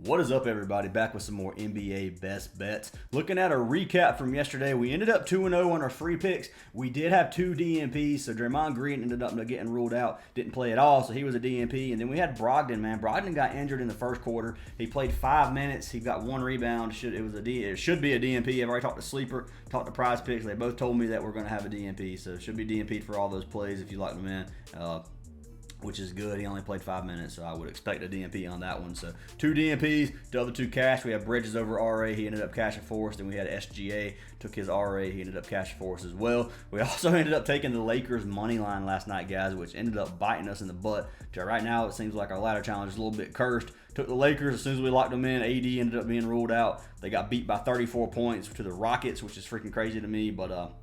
What is up, everybody? Back with some more NBA best bets. Looking at a recap from yesterday, we ended up 2-0 on our free picks. We did have 2 DNPs, so Draymond Green ended up getting ruled out. Didn't play at all, so he was a DNP. And then we had Brogdon, man. Brogdon got injured in the first quarter. He played 5 minutes. He got 1 rebound. It should be a DNP. I've already talked to Sleeper, talked to Prizepicks. They both told me that we're going to have a DNP, so it should be DNP for all those plays if you like them in. Which is good. He only played 5 minutes, so I would expect a DNP on that one. So 2 DNPs, the other 2 cash. We have Bridges over RA. He ended up cashing for us. Then we had SGA, took his RA. He ended up cashing for us as well. We also ended up taking the Lakers money line last night, guys, which ended up biting us in the butt. So right now, it seems like our ladder challenge is a little bit cursed. Took the Lakers as soon as we locked them in. AD ended up being ruled out. They got beat by 34 points to the Rockets, which is freaking crazy to me. But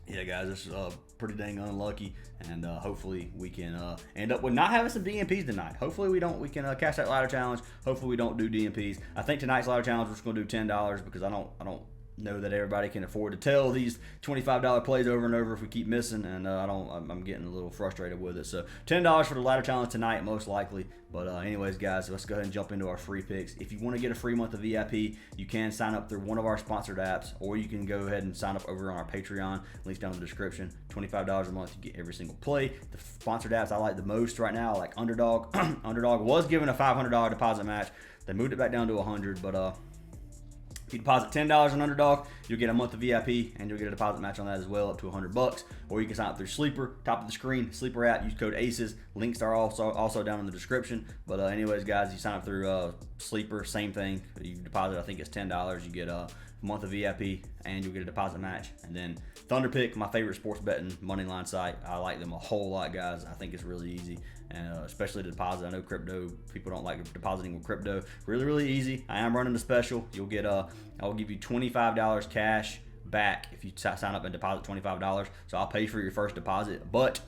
yeah, guys, this is pretty dang unlucky, and hopefully we can end up with not having some DNPs tonight. Hopefully we can cash that ladder challenge. Hopefully we don't do DNPs. I think tonight's ladder challenge we're just going to do $10 because I don't know that everybody can afford to tell these $25 plays over and over if we keep missing, and I'm getting a little frustrated with it. So $10 for the ladder challenge tonight, most likely. But anyways, guys, let's go ahead and jump into our free picks. If you want to get a free month of VIP, you can sign up through one of our sponsored apps, or you can go ahead and sign up over on our Patreon. Links down in the description. $25 a month, you get every single play. The sponsored apps I like the most right now, like Underdog. Underdog was given a $500 deposit match. They moved it back down to $100, but if you deposit $10 on Underdog, you'll get a month of VIP, and you'll get a deposit match on that as well, up to $100. Or you can sign up through Sleeper, top of the screen, Sleeper app. Use code ACES. Links are also down in the description. But anyways, guys, you sign up through Sleeper, same thing. You deposit, I think it's $10. You get a month of VIP, and you'll get a deposit match. And then THUNDERPICK, my favorite sports betting money line site. I like them a whole lot, guys. I think it's really easy, and especially to deposit. I know crypto people don't like depositing with crypto. Really easy. I am running the special. You'll get I'll give you $25 cash back if you sign up and deposit $25. So I'll pay for your first deposit, but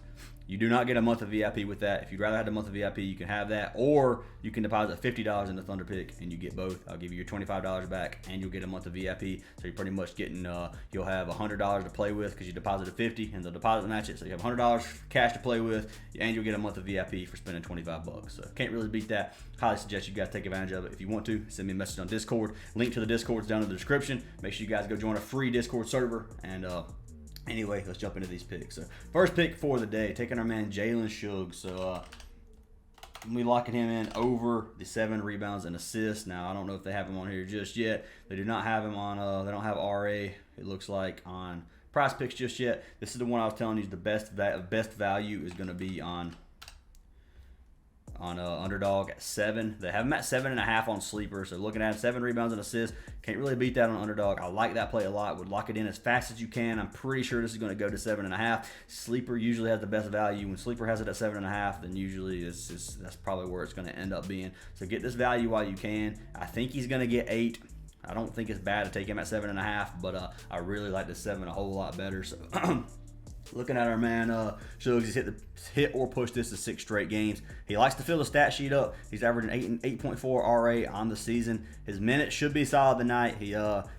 you do not get a month of VIP with that. If you'd rather have the month of VIP, you can have that, or you can deposit $50 into THUNDERPICK and you get both. I'll give you your $25 back, and you'll get a month of VIP. So you're pretty much getting, you'll have $100 to play with because you deposited $50, and they'll deposit match it. So you have $100 cash to play with, and you'll get a month of VIP for spending $25. So can't really beat that. Highly suggest you guys take advantage of it. If you want to, send me a message on Discord. Link to the Discord's down in the description. Make sure you guys go join a free Discord server, and anyway, let's jump into these picks. So first pick for the day, taking our man Jalen Suggs. So we locking him in over the 7 rebounds and assists. Now I don't know if they have him on here just yet. They do not have him on. They don't have RA. It looks like on Prizepicks just yet. This is the one I was telling you is the best value is going to be on Underdog at 7. They have him at 7.5 on Sleeper. So looking at 7 rebounds and assists, can't really beat that on Underdog. I like that play a lot. Would lock it in as fast as you can. I'm pretty sure this is going to go to 7.5. Sleeper usually has the best value. When Sleeper has it at 7.5, then usually that's probably where it's going to end up being. So get this value while you can. I think he's going to get 8. I don't think it's bad to take him at 7.5, but I really like the 7 a whole lot better. So looking at our man, Suggs, he's hit or pushed this to 6 straight games. He likes to fill the stat sheet up. He's averaging 8.4 RA on the season. His minutes should be solid tonight.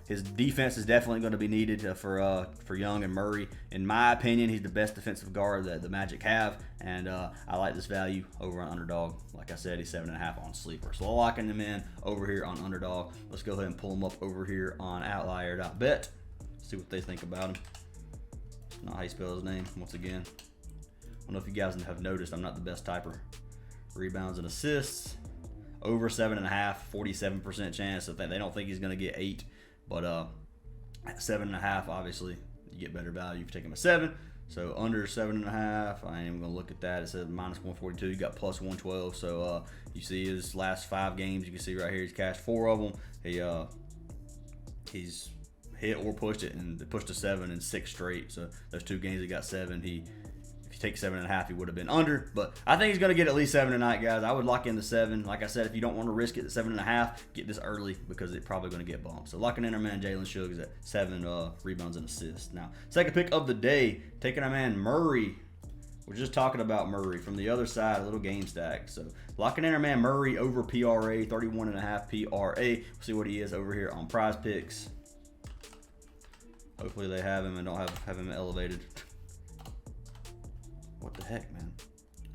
His defense is definitely going to be needed for Young and Murray. In my opinion, he's the best defensive guard that the Magic have, and I like this value over on Underdog. Like I said, he's 7.5 on Sleeper. So locking him in over here on Underdog. Let's go ahead and pull him up over here on Outlier.bet. See what they think about him. Not how you spell his name, once again. I don't know if you guys have noticed, I'm not the best typer. Rebounds and assists, over 7.5, 47% chance. So they don't think he's going to get 8. But at 7.5, obviously, you get better value if you take him at 7. So under 7.5, I ain't even going to look at that. It says minus 142, you got plus 112. So you see his last 5 games, you can see right here, he's cashed 4 of them. He's hit or pushed it, and they pushed to 7 in 6 straight. So those 2 games he got 7. If you take 7.5, he would have been under. But I think he's going to get at least 7 tonight, guys. I would lock in the 7. Like I said, if you don't want to risk it at 7.5, get this early because it's probably going to get bumped. So locking in our man Jalen Suggs at 7 rebounds and assists. Now, second pick of the day, taking our man Murray. We're just talking about Murray from the other side, a little game stack. So locking in our man Murray over PRA, 31.5 PRA. We'll see what he is over here on Prizepicks. Hopefully they have him and don't have him elevated. What the heck, man?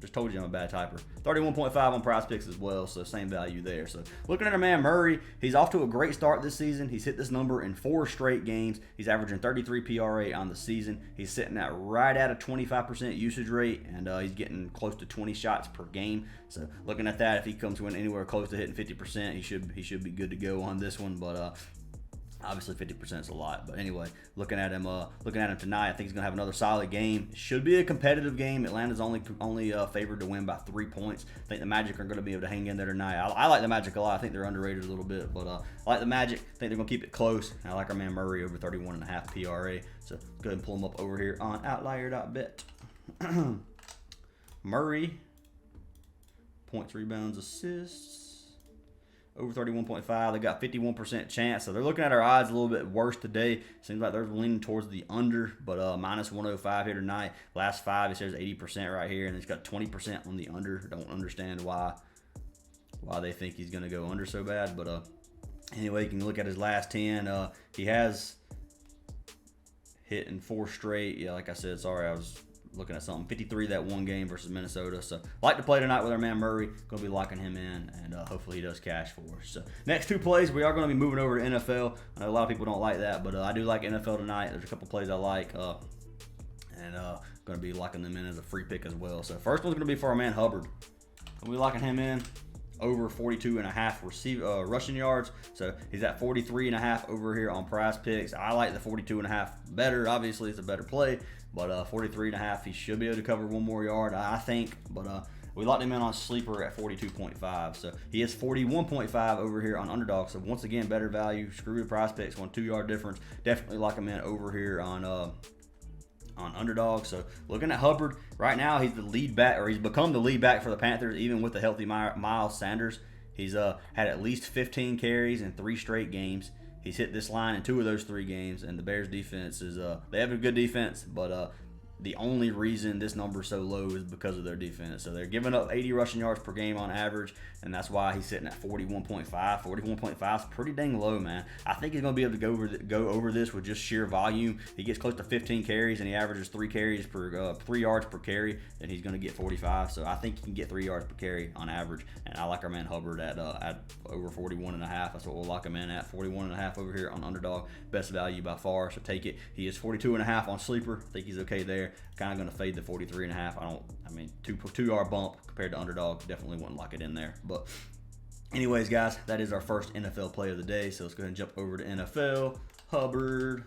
Just told you I'm a bad typer. 31.5 on Prizepicks as well, so same value there. So looking at our man Murray, he's off to a great start this season. He's hit this number in 4 straight games. He's averaging 33 PRA on the season. He's sitting at right at a 25% usage rate, and he's getting close to 20 shots per game. So looking at that, if he comes in anywhere close to hitting 50%, he should be good to go on this one. But obviously 50% is a lot, but anyway, looking at him tonight, I think he's gonna have another solid game. It should be a competitive game. Atlanta's only favored to win by 3 points. I think the Magic are gonna be able to hang in there tonight. I like the Magic a lot. I think they're underrated a little bit, but I like the Magic. I think they're gonna keep it close. I like our man Murray over 31.5 PRA. So go ahead and pull him up over here on outlier.bet. Murray, points, rebounds, assists. Over 31.5. They got 51% chance. So they're looking at our odds a little bit worse today. Seems like they're leaning towards the under, but minus 105 here tonight. Last 5, it says 80% right here, and it's got 20% on the under. Don't understand why they think he's going to go under so bad. But anyway, you can look at his last 10. He has hit in 4 straight. Yeah, like I said, sorry, I was looking at something. 53 that one game versus Minnesota. So like to play tonight with our man Murray. Going to be locking him in, and hopefully he does cash for us. So next 2 plays, we are going to be moving over to NFL. I know a lot of people don't like that, but I do like NFL tonight. There's a couple plays I like, and going to be locking them in as a free pick as well. So first one's going to be for our man Hubbard. We'll be locking him in over 42.5 rushing yards. So he's at 43.5 over here on Prizepicks. I like the 42.5 better. Obviously, it's a better play. But 43.5, he should be able to cover 1 more yard, I think. But we locked him in on sleeper at 42.5. So he is 41.5 over here on underdog. So once again, better value. Screw the Prizepicks, 1 2-yard difference. Definitely lock him in over here on underdog. So looking at Hubbard right now, he's the lead back, or he's become the lead back for the Panthers, even with the healthy Miles Sanders. He's had at least 15 carries in 3 straight games. He's hit this line in 2 of those 3 games, and the Bears defense is they have a good defense, but the only reason this number is so low is because of their defense. So they're giving up 80 rushing yards per game on average, and that's why he's sitting at 41.5. 41.5 is pretty dang low, man. I think he's going to be able to go over this with just sheer volume. He gets close to 15 carries, and he averages 3 yards per carry, then he's going to get 45. So I think he can get 3 yards per carry on average, and I like our man Hubbard at over 41.5. That's what we'll lock him in at, 41.5 over here on underdog. Best value by far, so take it. He is 42.5 on sleeper. I think he's okay there. Kind of going to fade the 43.5. I mean, 2-yard bump compared to underdog. Definitely wouldn't lock it in there. But anyways, guys, that is our first NFL play of the day. So let's go ahead and jump over to NFL. Hubbard.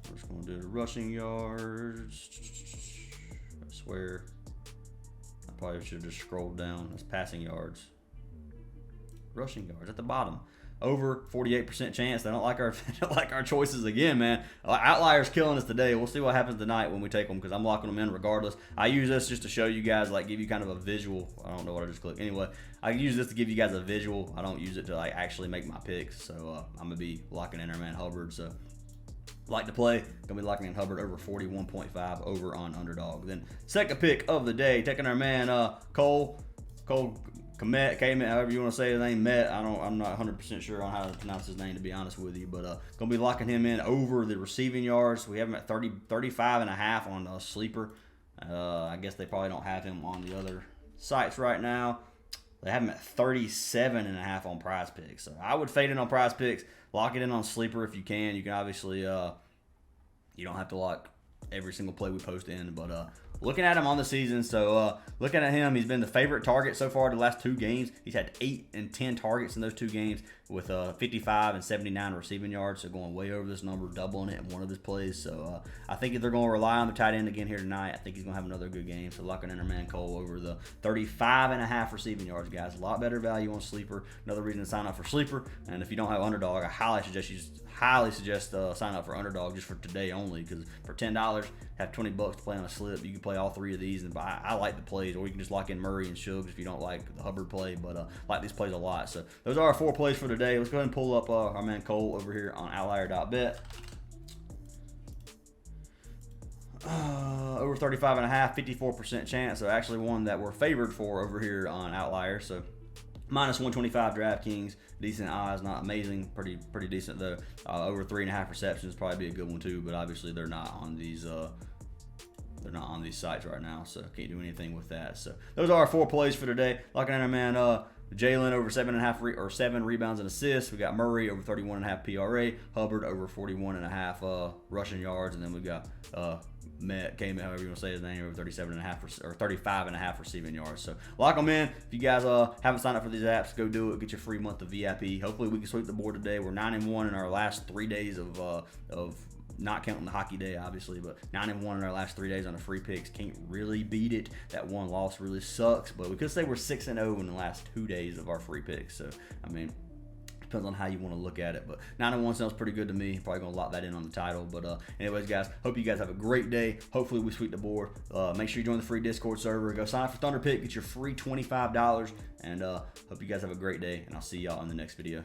We're just going to do the rushing yards. I swear, I probably should have just scrolled down. That's passing yards. Rushing yards at the bottom. Over 48% chance. They don't like our choices again, man. Outliers killing us today. We'll see what happens tonight when we take them, because I'm locking them in regardless. I use this just to show you guys, like, give you kind of a visual. I don't know what I just clicked. Anyway, I use this to give you guys a visual. I don't use it to like actually make my picks. So I'm gonna be locking in our man Hubbard. So like to play, gonna be locking in Hubbard over 41.5 over on underdog. Then second pick of the day, taking our man Cole Kmet, however you want to say his name, I'm not 100% sure on how to pronounce his name, to be honest with you, but gonna be locking him in over the receiving yards. We have him at 35.5 on sleeper. I guess they probably don't have him on the other sites right now. They have him at 37.5 on Prizepicks. So I would fade in on Prizepicks, lock it in on sleeper if you can. You can obviously you don't have to lock every single play we post in, but looking at him on the season, so looking at him, he's been the favorite target so far the last 2 games. He's had 8 and 10 targets in those 2 games with 55 and 79 receiving yards, so going way over this number, doubling it in one of his plays. So I think if they're going to rely on the tight end again here tonight, I think he's going to have another good game. So locking in our man Cole over the 35.5 receiving yards, guys. A lot better value on sleeper. Another reason to sign up for sleeper. And if you don't have underdog, I highly suggest sign up for underdog just for today only, because for $10, have $20 to play on a slip. You can play all 3 of these, and I like the plays, or you can just lock in Murray and Suggs if you don't like the Hubbard play, but like these plays a lot. So those are our 4 plays for today. Let's go ahead and pull up our man Cole over here on outlier.bet. Over 35.5, 54% chance. So actually one that we're favored for over here on outlier. So minus 125 DraftKings, decent odds, not amazing, pretty decent though. Over 3.5 receptions, probably be a good one too, but obviously they're not on these they're not on these sites right now, so can't do anything with that. So those are our 4 plays for today. Looking at our man, Jalen over 7.5 7 rebounds and assists. We got Murray over 31.5 PRA, Hubbard over 41.5 rushing yards, and then we got Met, K-Met, however you want to say his name, over 37.5 or 35.5 receiving yards. So lock them in. If you guys haven't signed up for these apps, go do it. Get your free month of VIP. Hopefully we can sweep the board today. We're 9-1 in our last 3 days of not counting the hockey day, obviously, but 9-1 in our last 3 days on the free picks. Can't really beat it. That one loss really sucks, but we could say we're 6-0 in the last 2 days of our free picks. So, I mean, depends on how you want to look at it, but 9-1 sounds pretty good to me. Probably gonna lock that in on the title. But anyways, guys, hope you guys have a great day. Hopefully we sweep the board. Make sure you join the free Discord server. Go sign up for THUNDERPICK. Get your free $25. And hope you guys have a great day. And I'll see y'all in the next video.